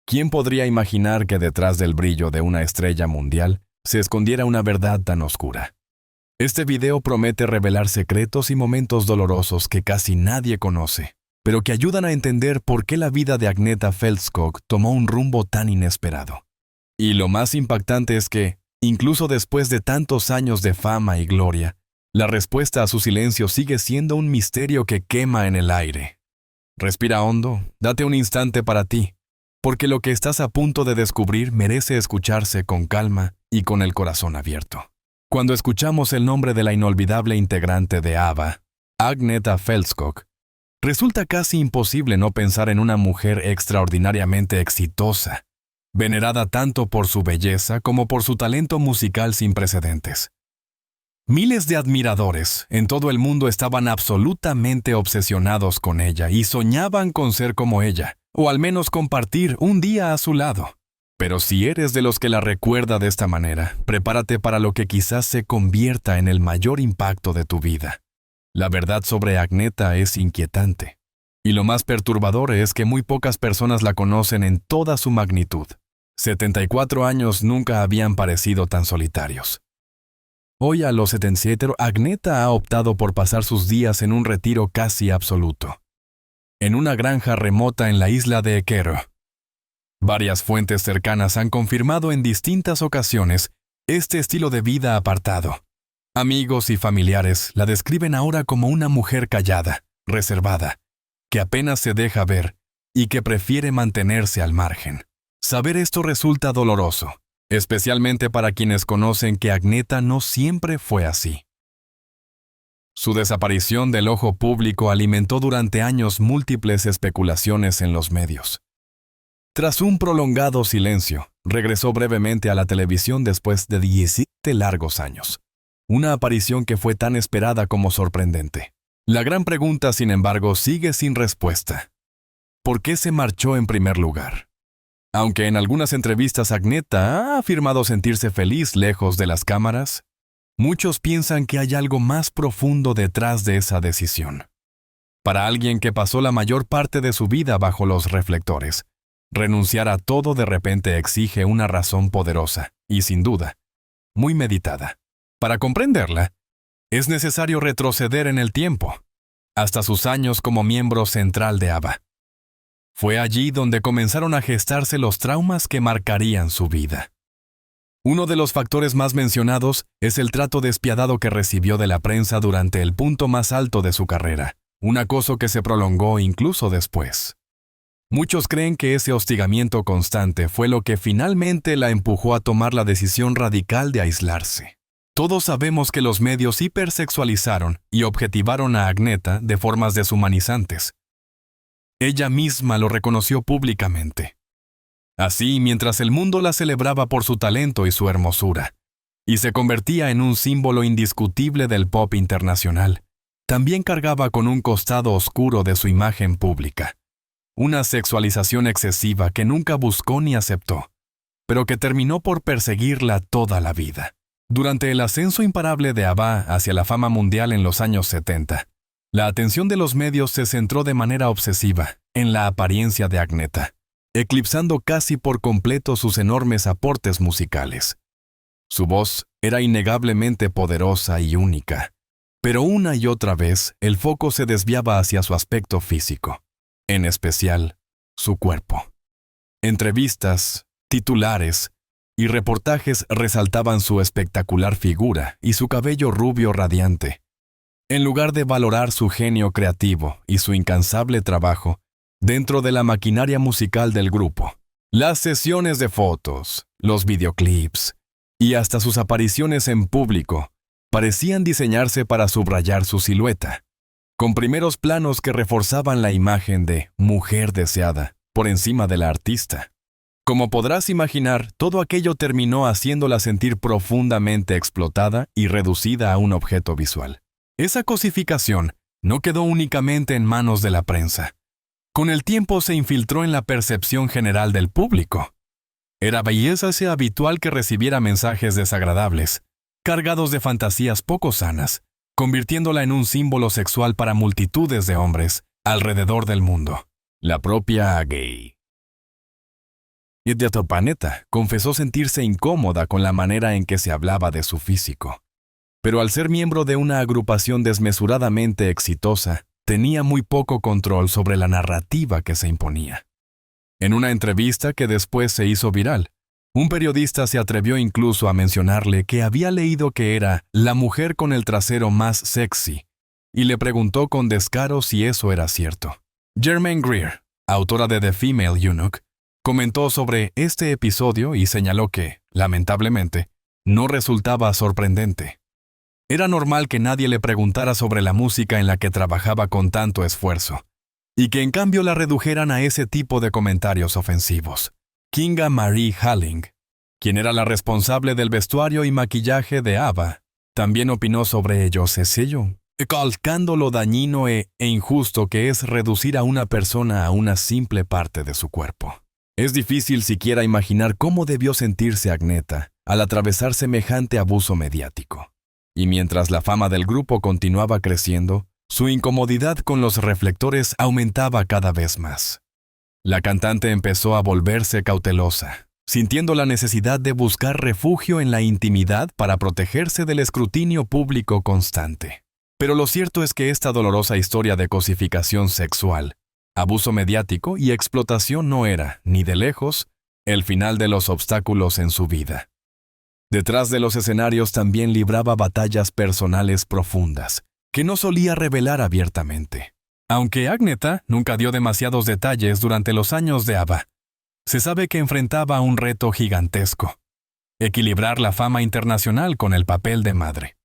¿Quién podría imaginar que detrás del brillo de una estrella mundial se escondiera una verdad tan oscura? Este video promete revelar secretos y momentos dolorosos que casi nadie conoce, pero que ayudan a entender por qué la vida de Agneta Fältskog tomó un rumbo tan inesperado. Y lo más impactante es que, incluso después de tantos años de fama y gloria, la respuesta a su silencio sigue siendo un misterio que quema en el aire. Respira hondo, date un instante para ti, porque lo que estás a punto de descubrir merece escucharse con calma y con el corazón abierto. Cuando escuchamos el nombre de la inolvidable integrante de ABBA, Agneta Fältskog, resulta casi imposible no pensar en una mujer extraordinariamente exitosa, venerada tanto por su belleza como por su talento musical sin precedentes. Miles de admiradores en todo el mundo estaban absolutamente obsesionados con ella y soñaban con ser como ella, o al menos compartir un día a su lado. Pero si eres de los que la recuerda de esta manera, prepárate para lo que quizás se convierta en el mayor impacto de tu vida. La verdad sobre Agneta es inquietante. Y lo más perturbador es que muy pocas personas la conocen en toda su magnitud. 74 años nunca habían parecido tan solitarios. Hoy a los 77, Agneta ha optado por pasar sus días en un retiro casi absoluto, en una granja remota en la isla de Ekerö. Varias fuentes cercanas han confirmado en distintas ocasiones este estilo de vida apartado. Amigos y familiares la describen ahora como una mujer callada, reservada, que apenas se deja ver y que prefiere mantenerse al margen. Saber esto resulta doloroso, especialmente para quienes conocen que Agneta no siempre fue así. Su desaparición del ojo público alimentó durante años múltiples especulaciones en los medios. Tras un prolongado silencio, regresó brevemente a la televisión después de 17 largos años. Una aparición que fue tan esperada como sorprendente. La gran pregunta, sin embargo, sigue sin respuesta. ¿Por qué se marchó en primer lugar? Aunque en algunas entrevistas Agneta ha afirmado sentirse feliz lejos de las cámaras, muchos piensan que hay algo más profundo detrás de esa decisión. Para alguien que pasó la mayor parte de su vida bajo los reflectores, renunciar a todo de repente exige una razón poderosa y, sin duda, muy meditada. Para comprenderla, es necesario retroceder en el tiempo, hasta sus años como miembro central de ABBA. Fue allí donde comenzaron a gestarse los traumas que marcarían su vida. Uno de los factores más mencionados es el trato despiadado que recibió de la prensa durante el punto más alto de su carrera, un acoso que se prolongó incluso después. Muchos creen que ese hostigamiento constante fue lo que finalmente la empujó a tomar la decisión radical de aislarse. Todos sabemos que los medios hipersexualizaron y objetivaron a Agneta de formas deshumanizantes. Ella misma lo reconoció públicamente. Así, mientras el mundo la celebraba por su talento y su hermosura, y se convertía en un símbolo indiscutible del pop internacional, también cargaba con un costado oscuro de su imagen pública. Una sexualización excesiva que nunca buscó ni aceptó, pero que terminó por perseguirla toda la vida. Durante el ascenso imparable de ABBA hacia la fama mundial en los años 70, la atención de los medios se centró de manera obsesiva en la apariencia de Agneta, eclipsando casi por completo sus enormes aportes musicales. Su voz era innegablemente poderosa y única, pero una y otra vez el foco se desviaba hacia su aspecto físico, en especial su cuerpo. Entrevistas, titulares y reportajes resaltaban su espectacular figura y su cabello rubio radiante, en lugar de valorar su genio creativo y su incansable trabajo dentro de la maquinaria musical del grupo. Las sesiones de fotos, los videoclips y hasta sus apariciones en público parecían diseñarse para subrayar su silueta, con primeros planos que reforzaban la imagen de mujer deseada por encima de la artista. Como podrás imaginar, todo aquello terminó haciéndola sentir profundamente explotada y reducida a un objeto visual. Esa cosificación no quedó únicamente en manos de la prensa. Con el tiempo se infiltró en la percepción general del público. Era belleza habitual que recibiera mensajes desagradables, cargados de fantasías poco sanas, convirtiéndola en un símbolo sexual para multitudes de hombres alrededor del mundo. La propia gay. Yediotopaneta confesó sentirse incómoda con la manera en que se hablaba de su físico. Pero al ser miembro de una agrupación desmesuradamente exitosa, tenía muy poco control sobre la narrativa que se imponía. En una entrevista que después se hizo viral, un periodista se atrevió incluso a mencionarle que había leído que era la mujer con el trasero más sexy, y le preguntó con descaro si eso era cierto. Germaine Greer, autora de The Female Eunuch, comentó sobre este episodio y señaló que, lamentablemente, no resultaba sorprendente. Era normal que nadie le preguntara sobre la música en la que trabajaba con tanto esfuerzo, y que en cambio la redujeran a ese tipo de comentarios ofensivos. Kinga Marie Halling, quien era la responsable del vestuario y maquillaje de ABBA, también opinó sobre ello, calcando lo dañino e injusto que es reducir a una persona a una simple parte de su cuerpo. Es difícil siquiera imaginar cómo debió sentirse Agneta al atravesar semejante abuso mediático. Y mientras la fama del grupo continuaba creciendo, su incomodidad con los reflectores aumentaba cada vez más. La cantante empezó a volverse cautelosa, sintiendo la necesidad de buscar refugio en la intimidad para protegerse del escrutinio público constante. Pero lo cierto es que esta dolorosa historia de cosificación sexual, abuso mediático y explotación no era, ni de lejos, el final de los obstáculos en su vida. Detrás de los escenarios también libraba batallas personales profundas, que no solía revelar abiertamente. Aunque Agneta nunca dio demasiados detalles durante los años de ABBA, se sabe que enfrentaba un reto gigantesco: equilibrar la fama internacional con el papel de madre.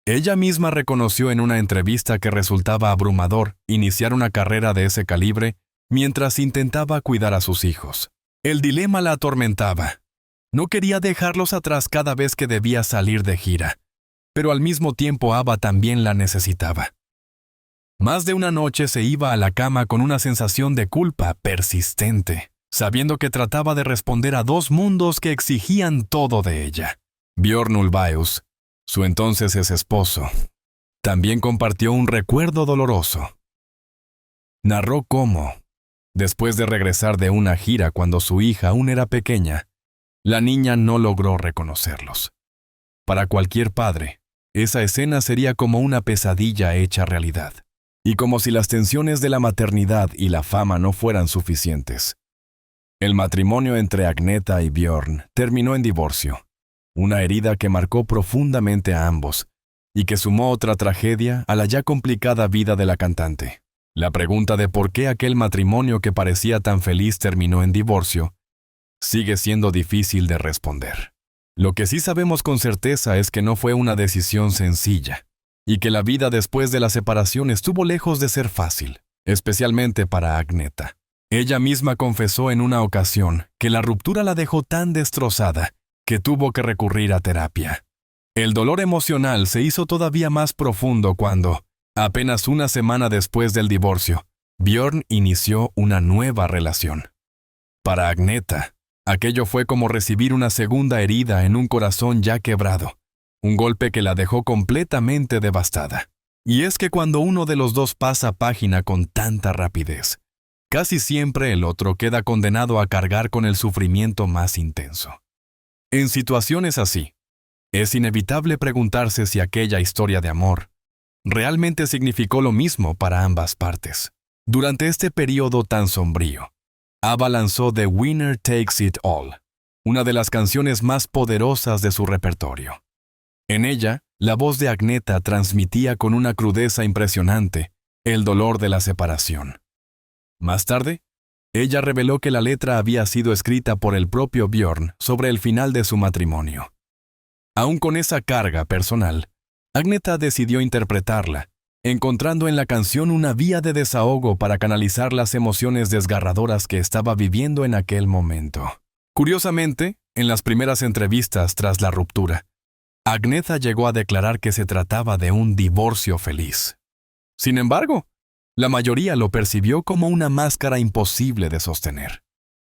Ella misma reconoció en una entrevista que resultaba abrumador iniciar una carrera de ese calibre mientras intentaba cuidar a sus hijos. El dilema la atormentaba. No quería dejarlos atrás cada vez que debía salir de gira, pero al mismo tiempo ABBA también la necesitaba. Más de una noche se iba a la cama con una sensación de culpa persistente, sabiendo que trataba de responder a dos mundos que exigían todo de ella. Björn Ulvaeus, su entonces esposo, también compartió un recuerdo doloroso. Narró cómo, después de regresar de una gira cuando su hija aún era pequeña, la niña no logró reconocerlos. Para cualquier padre, esa escena sería como una pesadilla hecha realidad, y como si las tensiones de la maternidad y la fama no fueran suficientes. El matrimonio entre Agneta y Björn terminó en divorcio, una herida que marcó profundamente a ambos y que sumó otra tragedia a la ya complicada vida de la cantante. La pregunta de por qué aquel matrimonio que parecía tan feliz terminó en divorcio sigue siendo difícil de responder. Lo que sí sabemos con certeza es que no fue una decisión sencilla y que la vida después de la separación estuvo lejos de ser fácil, especialmente para Agneta. Ella misma confesó en una ocasión que la ruptura la dejó tan destrozada que tuvo que recurrir a terapia. El dolor emocional se hizo todavía más profundo cuando, apenas una semana después del divorcio, Björn inició una nueva relación. Para Agneta, aquello fue como recibir una segunda herida en un corazón ya quebrado, un golpe que la dejó completamente devastada. Y es que cuando uno de los dos pasa página con tanta rapidez, casi siempre el otro queda condenado a cargar con el sufrimiento más intenso. En situaciones así, es inevitable preguntarse si aquella historia de amor realmente significó lo mismo para ambas partes. Durante este periodo tan sombrío, ABBA lanzó The Winner Takes It All, una de las canciones más poderosas de su repertorio. En ella, la voz de Agneta transmitía con una crudeza impresionante el dolor de la separación. Más tarde, ella reveló que la letra había sido escrita por el propio Björn sobre el final de su matrimonio. Aún con esa carga personal, Agneta decidió interpretarla, encontrando en la canción una vía de desahogo para canalizar las emociones desgarradoras que estaba viviendo en aquel momento. Curiosamente, en las primeras entrevistas tras la ruptura, Agneta llegó a declarar que se trataba de un divorcio feliz. Sin embargo, la mayoría lo percibió como una máscara imposible de sostener.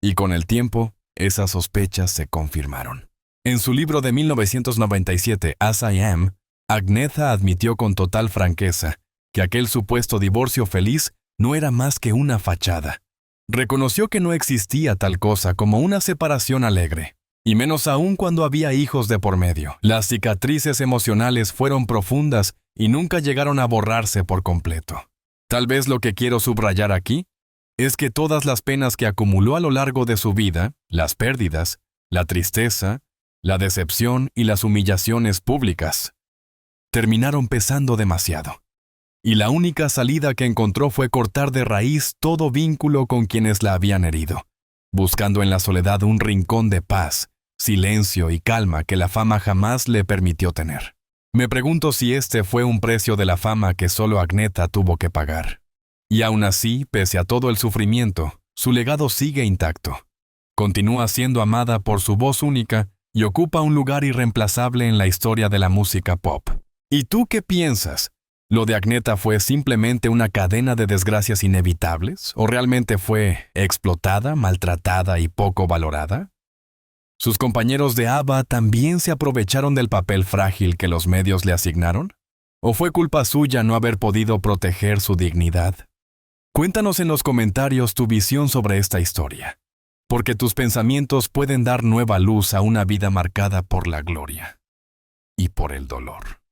Y con el tiempo, esas sospechas se confirmaron. En su libro de 1997, As I Am, Agneta admitió con total franqueza que aquel supuesto divorcio feliz no era más que una fachada, Reconoció que no existía tal cosa como una separación alegre, y menos aún cuando había hijos de por medio. Las cicatrices emocionales fueron profundas y nunca llegaron a borrarse por completo. Tal vez lo que quiero subrayar aquí es que todas las penas que acumuló a lo largo de su vida, las pérdidas, la tristeza, la decepción y las humillaciones públicas, terminaron pesando demasiado. Y la única salida que encontró fue cortar de raíz todo vínculo con quienes la habían herido, buscando en la soledad un rincón de paz, silencio y calma que la fama jamás le permitió tener. Me pregunto si este fue un precio de la fama que solo Agneta tuvo que pagar. Y aún así, pese a todo el sufrimiento, su legado sigue intacto. Continúa siendo amada por su voz única y ocupa un lugar irreemplazable en la historia de la música pop. ¿Y tú qué piensas? ¿Lo de Agneta fue simplemente una cadena de desgracias inevitables? ¿O realmente fue explotada, maltratada y poco valorada? ¿Sus compañeros de ABBA también se aprovecharon del papel frágil que los medios le asignaron? ¿O fue culpa suya no haber podido proteger su dignidad? Cuéntanos en los comentarios tu visión sobre esta historia, porque tus pensamientos pueden dar nueva luz a una vida marcada por la gloria y por el dolor.